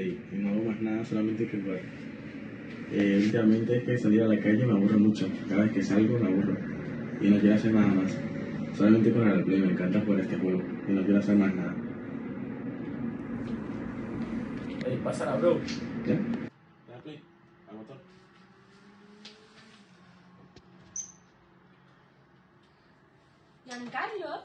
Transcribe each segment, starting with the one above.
Play y no hago más nada, solamente que jugar. Últimamente es que salir a la calle me aburre mucho. Cada vez que salgo me aburro y no quiero hacer nada más. Solamente con el Play me encanta jugar este juego y no quiero hacer más nada. Ey, pásala, bro. ¿Ya? Dale Play, al motor. Giancarlos,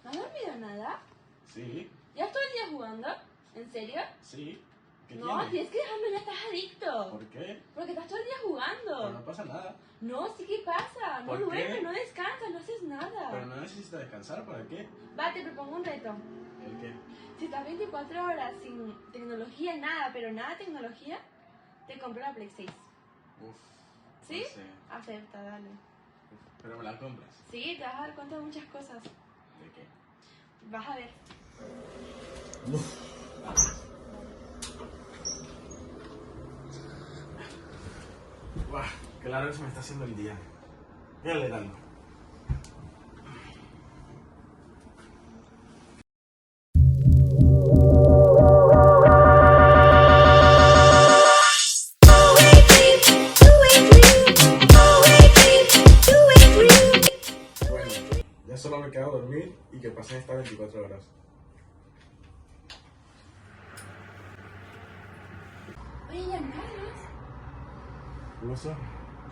¿no has dormido nada? Sí, ¿Ya todo el día jugando? ¿En serio? sí. ¿Qué No, tiene? tienes que dejarlo, ya estás adicto. ¿Por qué? Porque estás todo el día Pero jugando. no pasa nada. No, sí que pasa. No ¿Por qué? duermes, no descansas, no haces Pero nada. no necesito descansar, ¿para qué? Va, te propongo un reto. ¿El qué? Si estás 24 horas sin tecnología, nada, pero nada de tecnología, te compro la Play 6. Uf. ¿Sí? No sé. Acepta, dale. Pero me la compras. Sí, te vas a dar cuenta de muchas cosas. ¿De qué? Vas a ver. Buah, qué largo se me está haciendo el día. Voy a leer algo. Bueno, ya solo me queda dormir y que pasen estas 24 horas. Oye, Giancarlos, ¿Qué pasó?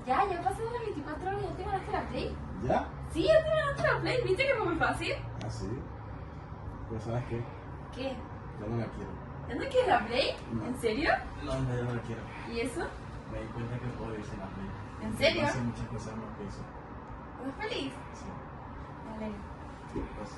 ya pasaron las 24 horas y ya te ganaste la Play. ¿Ya? Sí, ya te ganaste la Play, ¿viste que fue muy fácil? Ah, sí. Pero ¿sabes qué? ¿Qué? Ya no la quiero. ¿Ya no quieres la Play? No. ¿En serio? No, ya no la quiero. ¿Y eso? Me di cuenta que puedo irse en la Play. ¿En serio? Hace muchas cosas más que eso. ¿Estás feliz? Sí. Vale. Pues,